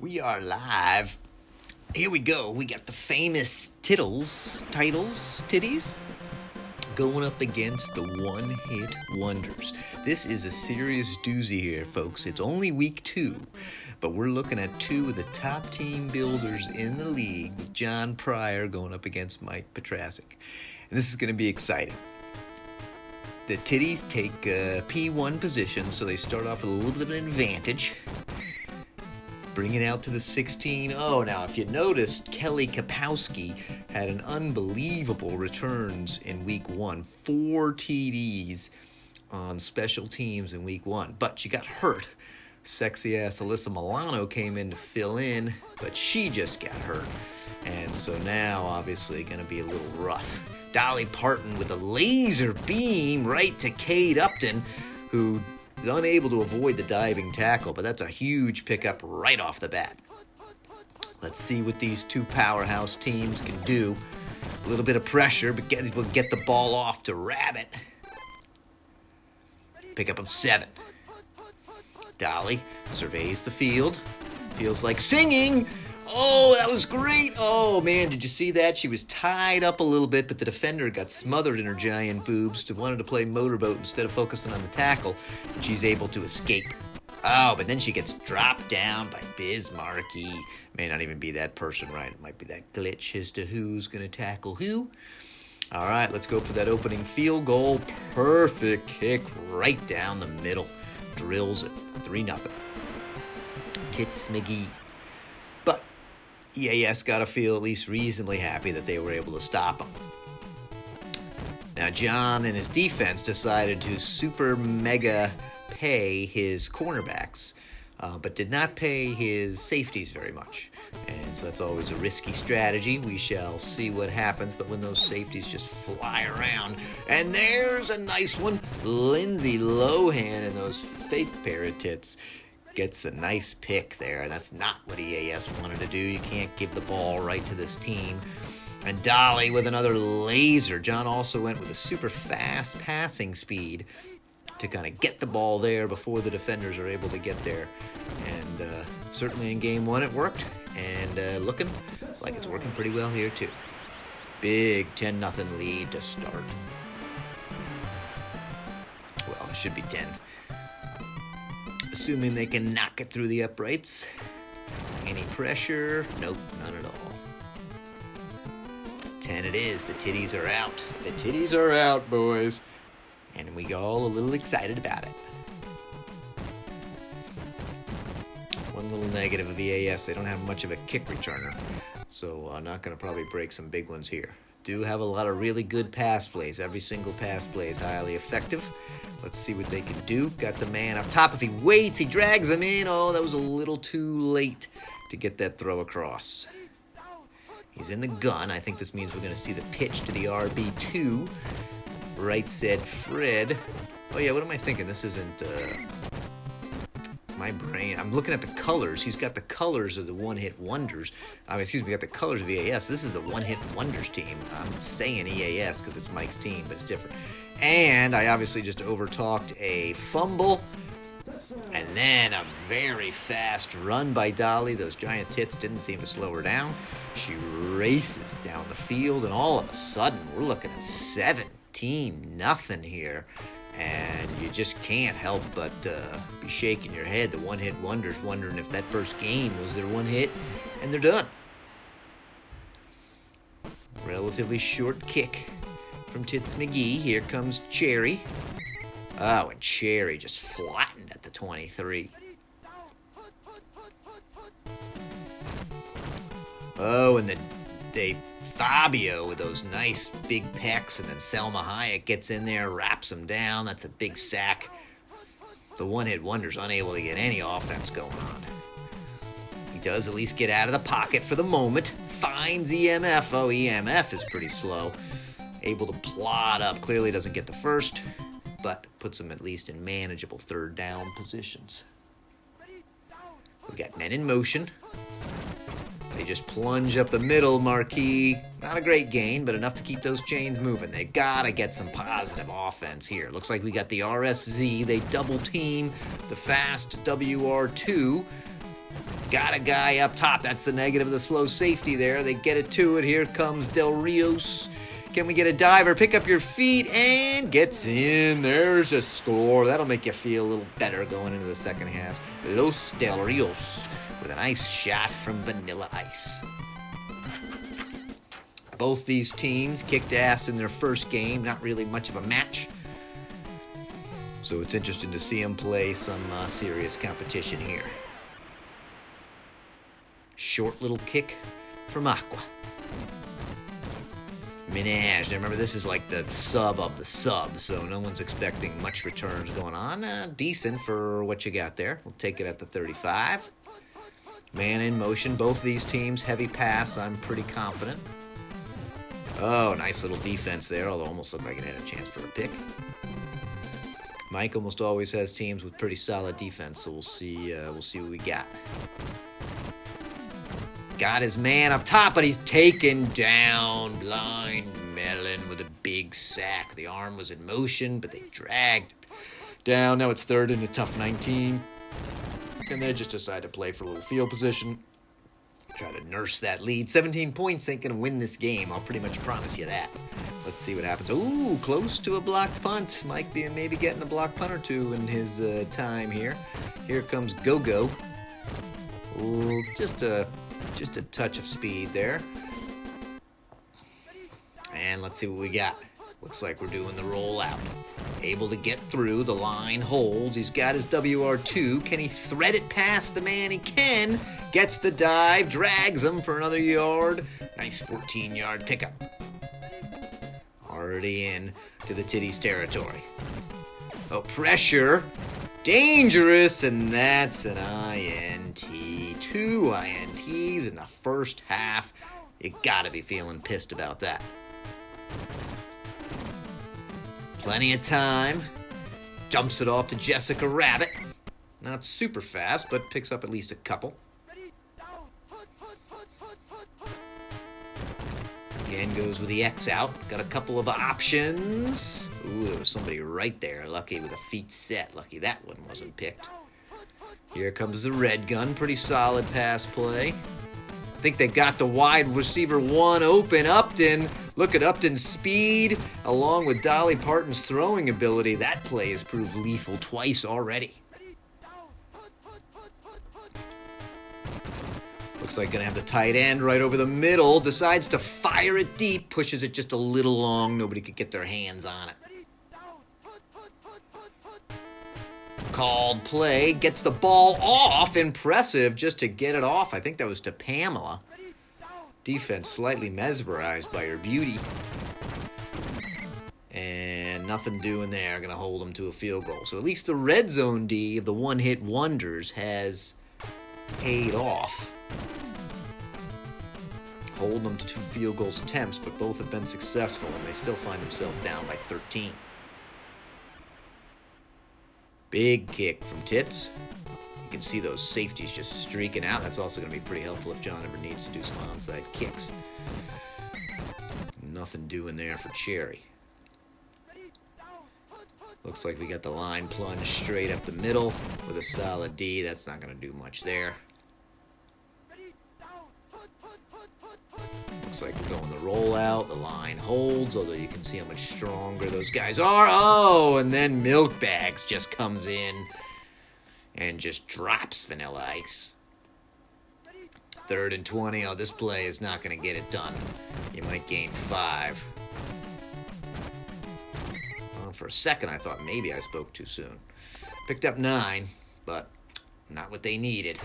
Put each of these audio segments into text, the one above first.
We are live. Here we go. We got the famous titties, going up against the one-hit wonders. This is a serious doozy here, folks. It's only week 2, but we're looking at 2 of the top team builders in the league, with John Pryor going up against Mike Petrasic. And this is going to be exciting. The titties take P1 position, so they start off with a little bit of an advantage. Bring it out to the 16-0. Now, if you noticed, Kelly Kapowski had an unbelievable returns in week 1. 4 TDs on special teams in week 1. But she got hurt. Sexy-ass Alyssa Milano came in to fill in, but she just got hurt. And so now, obviously, going to be a little rough. Dolly Parton with a laser beam right to Cade Upton, who is unable to avoid the diving tackle, but that's a huge pickup right off the bat. Let's see what these 2 powerhouse teams can do. A little bit of pressure, but we'll get the ball off to Rabbit. Pickup of 7. Dolly surveys the field. Feels like singing. Oh, that was great. Oh, man, did you see that? She was tied up a little bit, but the defender got smothered in her giant boobs, wanted to play motorboat instead of focusing on the tackle, and she's able to escape. Oh, but then she gets dropped down by Biz Markie. May not even be that person, right? It might be that glitch as to who's going to tackle who. All right, let's go for that opening field goal. Perfect kick right down the middle. Drills it. 3-0. Tits McGee. But EAS got to feel at least reasonably happy that they were able to stop him. Now, John and his defense decided to super mega pay his cornerbacks, but did not pay his safeties very much. And so that's always a risky strategy. We shall see what happens, but when those safeties just fly around. And there's a nice one. Lindsay Lohan and those fake pair of tits gets a nice pick there. That's not what EAS wanted to do. You can't give the ball right to this team. And Dolly with another laser. John also went with a super fast passing speed to kind of get the ball there before the defenders are able to get there. And certainly in game 1 it worked. And looking like it's working pretty well here too. Big 10-0 lead to start. Well, it should be 10. Assuming they can knock it through the uprights. Any pressure? Nope, none at all. 10 it is. The titties are out. The titties are out, boys. And we all a little excited about it. One little negative of EAS, they don't have much of a kick returner. So I'm not going to probably break some big ones here. Do have a lot of really good pass plays. Every single pass play is highly effective. Let's see what they can do. Got the man up top. If he waits, he drags him in. Oh, that was a little too late to get that throw across. He's in the gun. I think this means we're going to see the pitch to the RB2. Right said Fred. Oh, yeah, what am I thinking? This isn't my brain. I'm looking at the colors. He's got the colors of the one-hit wonders. We got the colors of EAS. This is the one-hit wonders team. I'm saying EAS because it's Mike's team, but it's different. And I obviously just overtalked a fumble. And then a very fast run by Dolly. Those giant tits didn't seem to slow her down. She races down the field, and all of a sudden, we're looking at 17-0 here. And you just can't help but be shaking your head. The one-hit wonders, wondering if that first game was their one hit, and they're done. Relatively short kick from Tits McGee. Here comes Cherry. Oh, and Cherry just flattened at the 23. Oh, and they Fabio with those nice big pecs, and then Selma Hayek gets in there, wraps him down. That's a big sack. The one-hit wonder's unable to get any offense going on. He does at least get out of the pocket for the moment. Finds EMF. Oh, EMF is pretty slow. Able to plod up. Clearly doesn't get the first, but puts him at least in manageable 3rd down positions. We got men in motion. They just plunge up the middle, Marquis. Not a great gain, but enough to keep those chains moving. They gotta get some positive offense here. Looks like we got the RSZ. They double team the fast WR2. Got a guy up top. That's the negative of the slow safety there. They get it to it. Here comes Del Rios. Can we get a diver? Pick up your feet and gets in. There's a score. That'll make you feel a little better going into the second half. Los Del Rios with a nice shot from Vanilla Ice. Both these teams kicked ass in their first game. Not really much of a match. So it's interesting to see them play some serious competition here. Short little kick from Aqua. Minaj. Now remember, this is like the sub of the sub, so no one's expecting much returns going on. Decent for what you got there. We'll take it at the 35. Man in motion. Both these teams, heavy pass. I'm pretty confident. Oh, nice little defense there, although almost looked like it had a chance for a pick. Mike almost always has teams with pretty solid defense, so we'll see what we got. Got his man up top, but he's taken down. Blind Melon with a big sack. The arm was in motion, but they dragged down. Now it's third and a tough 19. And they just decide to play for a little field position. Try to nurse that lead. 17 points ain't going to win this game. I'll pretty much promise you that. Let's see what happens. Ooh, close to a blocked punt. Mike maybe getting a blocked punt or two in his time here. Here comes Go-Go. Ooh, just a touch of speed there. And let's see what we got. Looks like we're doing the rollout. Able to get through. The line holds. He's got his WR2. Can he thread it past the man? He can. Gets the dive. Drags him for another yard. Nice 14-yard pickup. Already in to the Titties territory. Oh, pressure. Dangerous. And that's an INT. 2 INTs in the first half. You gotta be feeling pissed about that. Plenty of time. Dumps it off to Jessica Rabbit. Not super fast, but picks up at least a couple. Again, goes with the X out. Got a couple of options. Ooh, there was somebody right there. Lucky with a feet set. Lucky that one wasn't picked. Here comes the red gun. Pretty solid pass play. I think they got the wide receiver one open. Upton. Look at Upton's speed along with Dolly Parton's throwing ability. That play has proved lethal twice already. Looks like gonna have the tight end right over the middle. Decides to fire it deep. Pushes it just a little long. Nobody could get their hands on it. Called play. Gets the ball off. Impressive just to get it off. I think that was to Pamela. Defense slightly mesmerized by her beauty. And nothing doing there. Going to hold them to a field goal. So at least the red zone D of the one-hit wonders has paid off. Holding them to 2 field goals attempts, but both have been successful, and they still find themselves down by 13. Big kick from Tits. You can see those safeties just streaking out. That's also going to be pretty helpful if John ever needs to do some onside kicks. Nothing doing there for Cherry. Looks like we got the line plunge straight up the middle with a solid D. That's not going to do much there. Looks like we're going the rollout. The line holds, although you can see how much stronger those guys are. Oh, and then Milk Bags just comes in and just drops Vanilla Ice. 3rd and 20. Oh, this play is not going to get it done. You might gain 5. Well, for a second, I thought maybe I spoke too soon. Picked up 9, but not what they needed.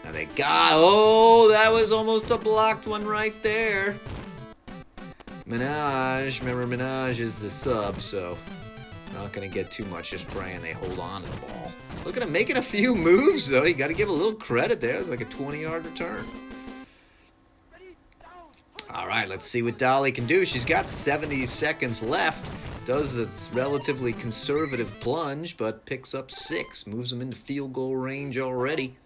Now they got, oh, that was almost a blocked one right there. Minaj, remember Minaj is the sub, so not going to get too much, just praying they hold on to the ball. Look at him making a few moves, though. You got to give a little credit there. It's like a 20-yard return. All right, let's see what Dolly can do. She's got 70 seconds left. Does this relatively conservative plunge, but picks up 6. Moves them into field goal range already.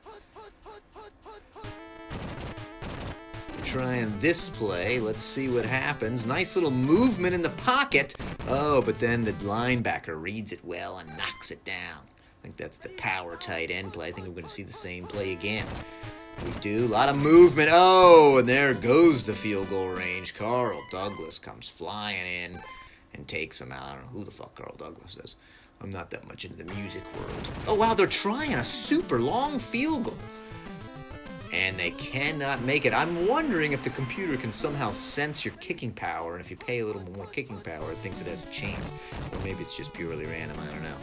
Trying this play. Let's see what happens. Nice little movement in the pocket. Oh, but then the linebacker reads it well and knocks it down. I think that's the power tight end play. I think we're going to see the same play again. We do. A lot of movement. Oh, and there goes the field goal range. Carl Douglas comes flying in and takes him out. I don't know who the fuck Carl Douglas is. I'm not that much into the music world. Oh, wow, they're trying a super long field goal. And they cannot make it. I'm wondering if the computer can somehow sense your kicking power, and if you pay a little more kicking power, it thinks it has a chance. Or maybe it's just purely random, I don't know.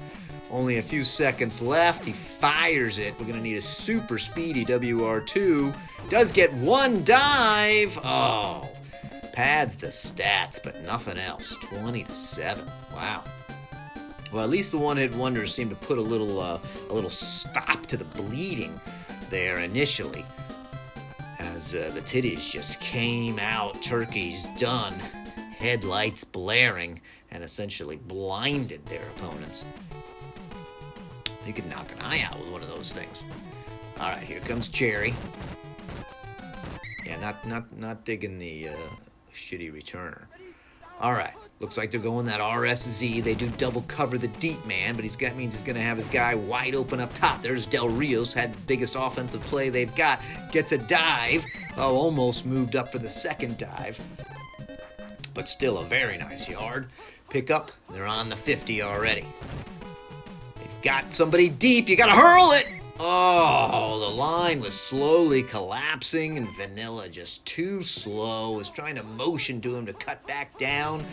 Only a few seconds left. He fires it. We're going to need a super speedy WR2. Does get one dive. Oh, pads the stats, but nothing else. 20-7. Wow. Well, at least the one-hit wonders seem to put a little stop to the bleeding there initially, as the titties just came out. Turkey's done. Headlights blaring, and essentially blinded their opponents. You could knock an eye out with one of those things. All right, here comes Cherry. Yeah, not digging the shitty returner. All right, looks like they're going that RSZ. They do double cover the deep man, but means he's going to have his guy wide open up top. There's Del Rios, had the biggest offensive play they've got. Gets a dive. Oh, almost moved up for the second dive. But still a very nice yard. Pick up, they're on the 50 already. They've got somebody deep, you got to hurl it! Oh, the line was slowly collapsing, and Vanilla just too slow. Was trying to motion to him to cut back down.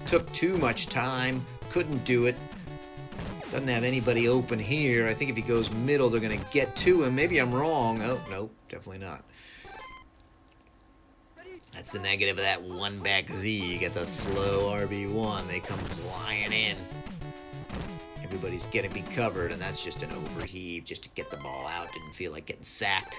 Took too much time. Couldn't do it. Doesn't have anybody open here. I think if he goes middle, they're going to get to him. Maybe I'm wrong. Oh, no, definitely not. That's the negative of that one-back Z. You get the slow RB1. They come flying in. Everybody's going to be covered, and that's just an overheave just to get the ball out. Didn't feel like getting sacked.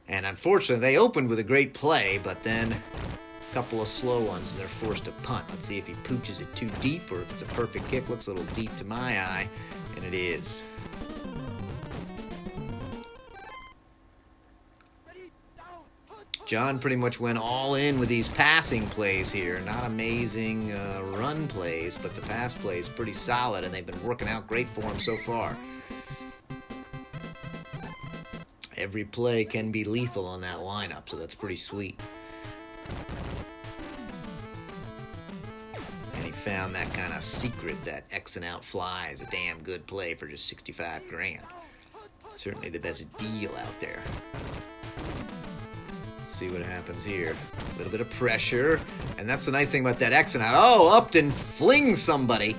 And unfortunately, they opened with a great play, but then a couple of slow ones, and they're forced to punt. Let's see if he pooches it too deep, or if it's a perfect kick. Looks a little deep to my eye, and it is. John pretty much went all in with these passing plays here. Not amazing run plays, but the pass plays pretty solid, and they've been working out great for him so far. Every play can be lethal on that lineup, so that's pretty sweet. And he found that kind of secret that X'ing out fly is a damn good play for just 65 grand. Certainly the best deal out there. See what happens here. A little bit of pressure, and that's the nice thing about that X'ing out. Oh, Upton flings somebody.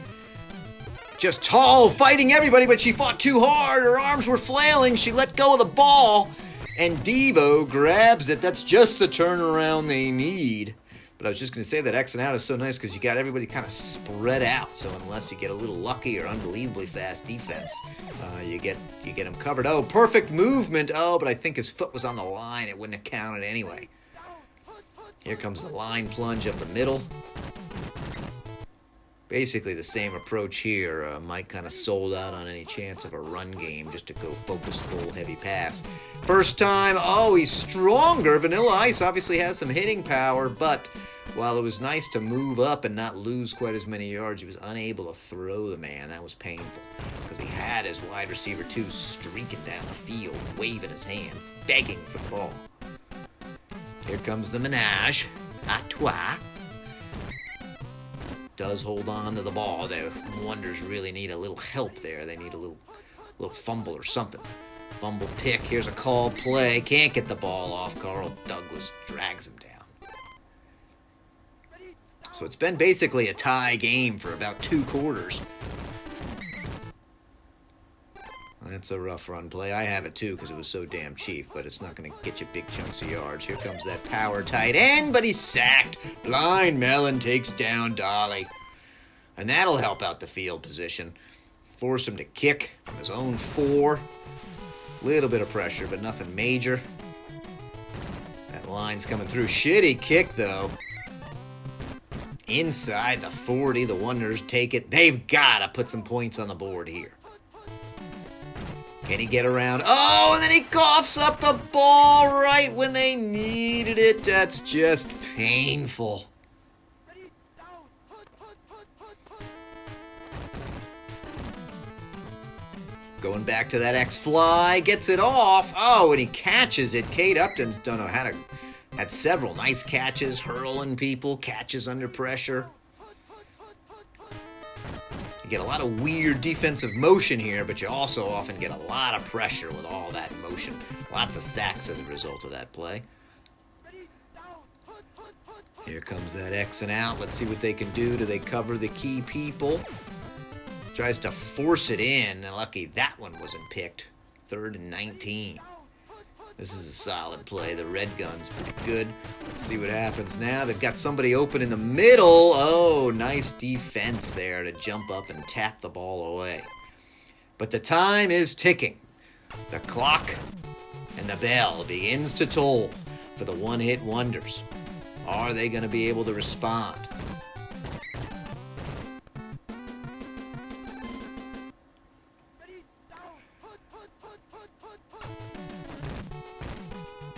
Just tall, fighting everybody, but she fought too hard. Her arms were flailing. She let go of the ball, and Devo grabs it. That's just the turnaround they need. But I was just going to say that X'ing out is so nice because you got everybody kind of spread out. So unless you get a little lucky or unbelievably fast defense, you get him covered. Oh, perfect movement. Oh, but I think his foot was on the line. It wouldn't have counted anyway. Here comes the line plunge up the middle. Basically the same approach here. Mike kind of sold out on any chance of a run game just to go focused, full, heavy pass. First time, oh, he's stronger. Vanilla Ice obviously has some hitting power, but while it was nice to move up and not lose quite as many yards, he was unable to throw the man. That was painful because he had his wide receiver, too, streaking down the field, waving his hands, begging for the ball. Here comes the menage a trois. Does hold on to the ball. The Wonders really need a little help there. They need a little fumble or something. Fumble pick. Here's a called play. Can't get the ball off. Carl Douglas drags him down. So it's been basically a tie game for about 2 quarters. That's a rough run play. I have it too because it was so damn cheap, but it's not going to get you big chunks of yards. Here comes that power tight end, but he's sacked. Blind Melon takes down Dolly. And that'll help out the field position. Force him to kick from his own 4. Little bit of pressure, but nothing major. That line's coming through. Shitty kick, though. Inside the 40, the Wonders take it. They've got to put some points on the board here. Can he get around? Oh, and then he coughs up the ball right when they needed it. That's just painful. Going back to that X-Fly, gets it off. Oh, and he catches it. Kate Upton's had several nice catches, hurling people, catches under pressure. You get a lot of weird defensive motion here, but you also often get a lot of pressure with all that motion. Lots of sacks as a result of that play. Here comes that X and out. Let's see what they can do. Do they cover the key people? Tries to force it in. Lucky that one wasn't picked. 3rd and 19. This is a solid play. The red gun's pretty good. Let's see what happens now. They've got somebody open in the middle. Oh, nice defense there to jump up and tap the ball away. But the time is ticking. The clock and the bell begins to toll for the one-hit wonders. Are they going to be able to respond?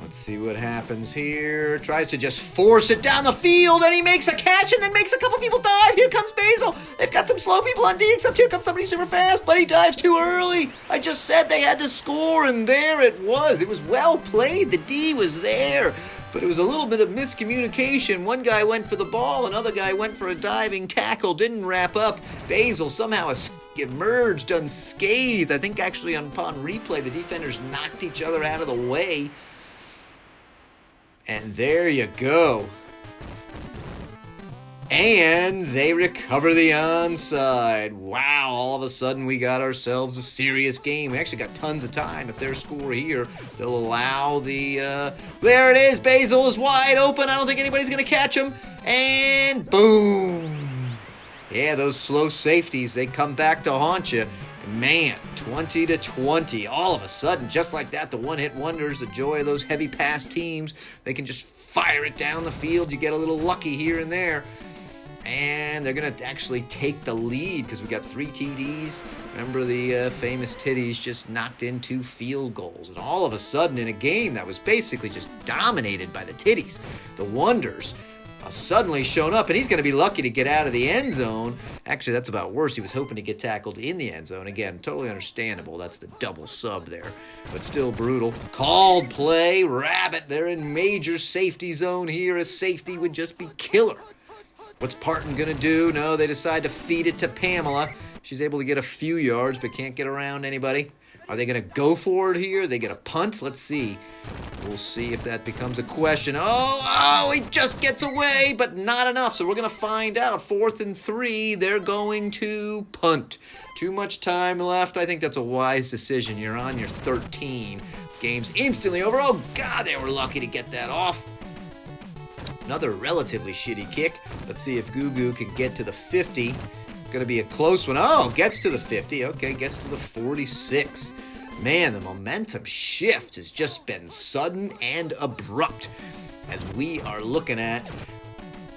Let's see what happens here. Tries to just force it down the field, and he makes a catch and then makes a couple people dive. Here comes Basil. They've got some slow people on D, except here comes somebody super fast, but he dives too early. I just said they had to score, and there it was. It was well played. The D was there, but it was a little bit of miscommunication. One guy went for the ball, another guy went for a diving tackle, didn't wrap up. Basil somehow emerged unscathed. I think actually upon replay, the defenders knocked each other out of the way. And there you go. And they recover the onside. Wow, all of a sudden we got ourselves a serious game. We actually got tons of time. If their score here, they'll allow the... there it is. Basil is wide open. I don't think anybody's going to catch him. And boom. Yeah, those slow safeties, they come back to haunt you. Man, 20-20. All of a sudden, just like that, the one-hit wonders, the joy of those heavy pass teams, they can just fire it down the field. You get a little lucky here and there. And they're going to actually take the lead because we got 3 TDs. Remember the famous Titties just knocked in 2 field goals. And all of a sudden, in a game that was basically just dominated by the Titties, the Wonders suddenly shown up, and he's going to be lucky to get out of the end zone. Actually, that's about worse. He was hoping to get tackled in the end zone. Again, totally understandable. That's the double sub there, but still brutal. Called play. Rabbit, they're in major safety zone here. A safety would just be killer. What's Parton going to do? No, they decide to feed it to Pamela. She's able to get a few yards, but can't get around anybody. Are they going to go for it here? Are they going to punt? Let's see. We'll see if that becomes a question. Oh, he just gets away, but not enough. So we're going to find out. 4th and 3, they're going to punt. Too much time left. I think that's a wise decision. You're on your 13. Game's instantly over. Oh, God, they were lucky to get that off. Another relatively shitty kick. Let's see if Gugu can get to the 50. It's going to be a close one. Oh, gets to the 50. Okay, gets to the 46. Man, the momentum shift has just been sudden and abrupt as we are looking at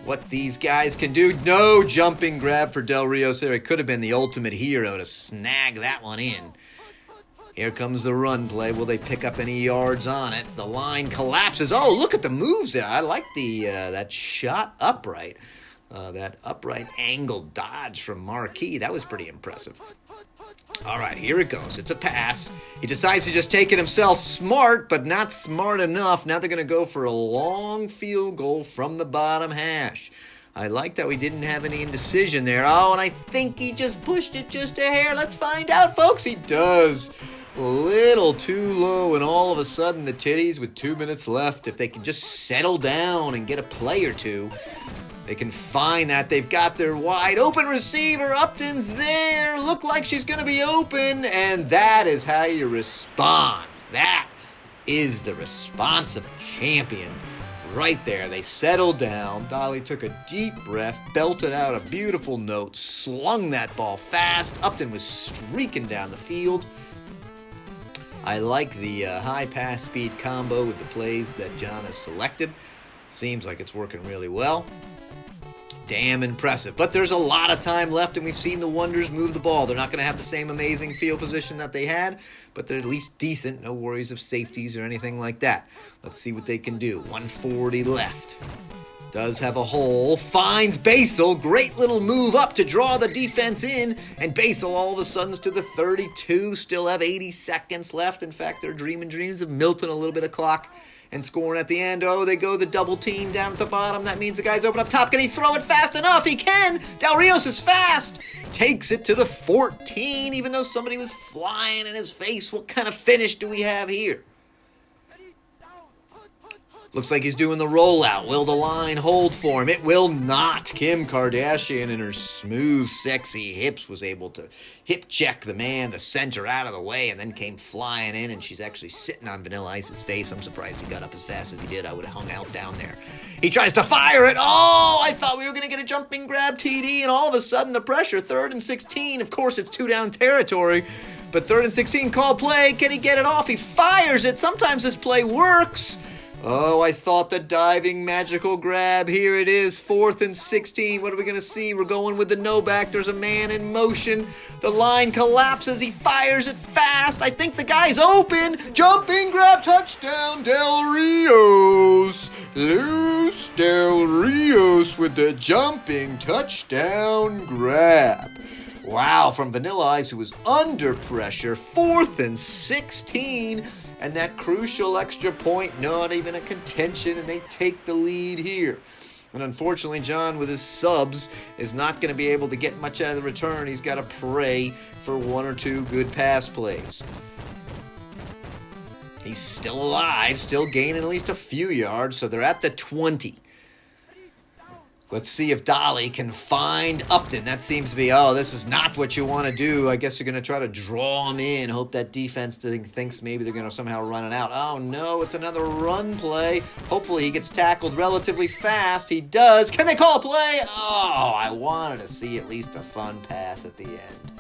what these guys can do. No jumping grab for Del Rios there. It could have been the ultimate hero to snag that one in. Here comes the run play. Will they pick up any yards on it? The line collapses. Oh, look at the moves there. I like that shot upright. That upright angle dodge from Marquis. That was pretty impressive. All right, here it goes. It's a pass. He decides to just take it himself. Smart, but not smart enough. Now they're going to go for a long field goal from the bottom hash. I like that we didn't have any indecision there. Oh, and I think he just pushed it just a hair. Let's find out, folks. He does. A little too low, and all of a sudden the Titties with 2 minutes left, if they can just settle down and get a play or two, they can find that. They've got their wide open receiver. Upton's there. Look like she's going to be open, and that is how you respond. That is the response of a champion. Right there, they settled down. Dolly took a deep breath, belted out a beautiful note, slung that ball fast. Upton was streaking down the field. I like the high pass speed combo with the plays that John has selected. Seems like it's working really well. Damn impressive. But there's a lot of time left, and we've seen the Wonders move the ball. They're not going to have the same amazing field position that they had, but they're at least decent. No worries of safeties or anything like that. Let's see what they can do. 1:40 left. Does have a hole, finds Basil, great little move up to draw the defense in, and Basil all of a sudden's to the 32, still have 80 seconds left. In fact, they're dreaming dreams of milking a little bit of clock and scoring at the end. Oh, they go the double team down at the bottom. That means the guy's open up top. Can he throw it fast enough? He can! Del Rios is fast! Takes it to the 14, even though somebody was flying in his face. What kind of finish do we have here? Looks like he's doing the rollout. Will the line hold for him? It will not. Kim Kardashian in her smooth, sexy hips was able to hip check the man, the center, out of the way, and then came flying in, and she's actually sitting on Vanilla Ice's face. I'm surprised he got up as fast as he did. I would have hung out down there. He tries to fire it. Oh, I thought we were going to get a jumping grab TD, and all of a sudden the pressure. 3rd and 16. Of course, it's 2 down territory, but 3rd and 16, call play. Can he get it off? He fires it. Sometimes this play works. Oh, I thought the diving magical grab. Here it is, 4th and 16. What are we going to see? We're going with the no back. There's a man in motion. The line collapses. He fires it fast. I think the guy's open. Jumping grab, touchdown, Del Rios. Luis Del Rios with the jumping touchdown grab. Wow, from Vanilla Ice, who was under pressure. 4th and 16. And that crucial extra point, not even a contention, and they take the lead here. And unfortunately, John, with his subs, is not going to be able to get much out of the return. He's got to pray for 1 or 2 good pass plays. He's still alive, still gaining at least a few yards, so they're at the 20. Let's see if Dolly can find Upton. That seems to be, oh, this is not what you want to do. I guess you're going to try to draw him in. Hope that defense thinks maybe they're going to somehow run it out. Oh, no, it's another run play. Hopefully he gets tackled relatively fast. He does. Can they call a play? Oh, I wanted to see at least a fun pass at the end.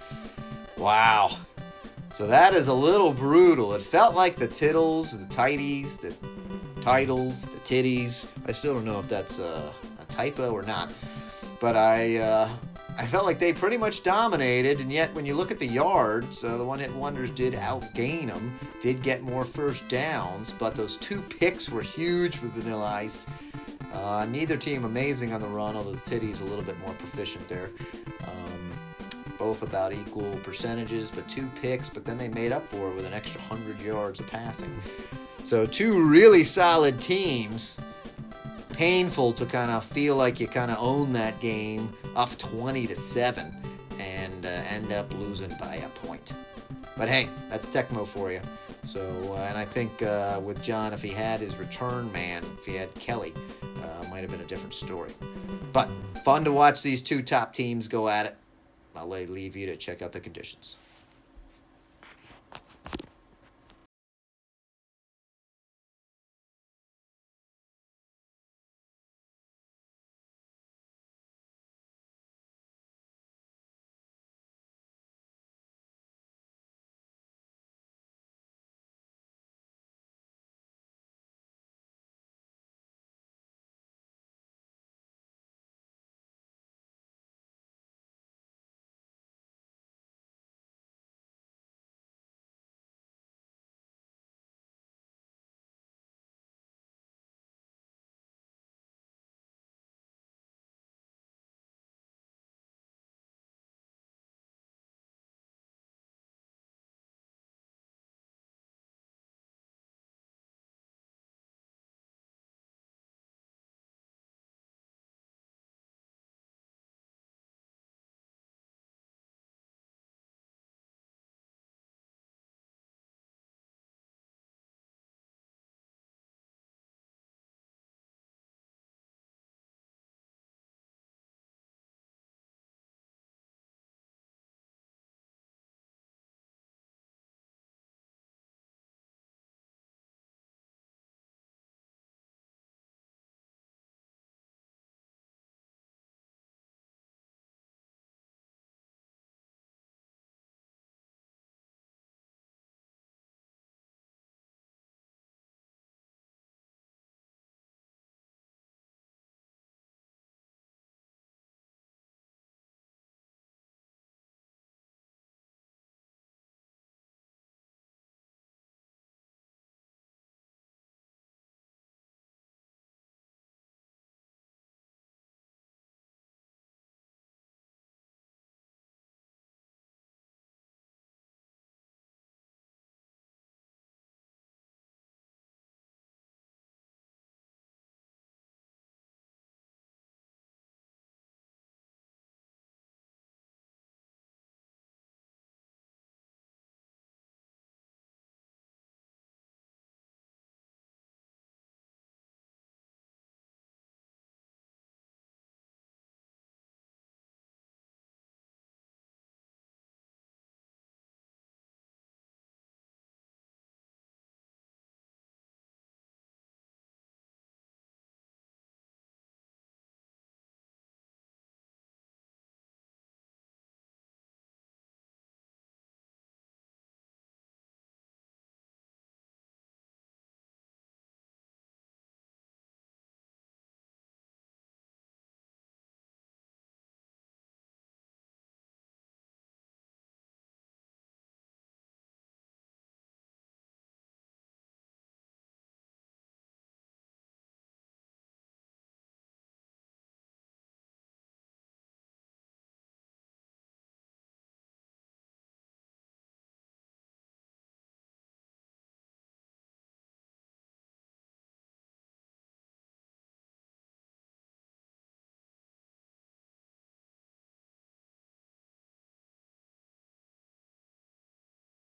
Wow. So that is a little brutal. It felt like the tittles, the tighties, the titles, the titties. I still don't know if that's a typo or not, but I felt like they pretty much dominated, and yet when you look at the yards, the one-hit wonders did outgain them, did get more first downs, but those 2 picks were huge with Vanilla Ice. Neither team amazing on the run, although the Titties a little bit more proficient there. Both about equal percentages, but 2 picks, but then they made up for it with an extra 100 yards of passing. So 2 really solid teams. Painful to kind of feel like you kind of own that game up 20-7 and end up losing by a point. But hey, that's Tecmo for you. So, and I think with John, if he had his return man, if he had Kelly, might have been a different story. But fun to watch these 2 top teams go at it. I'll leave you to check out the conditions.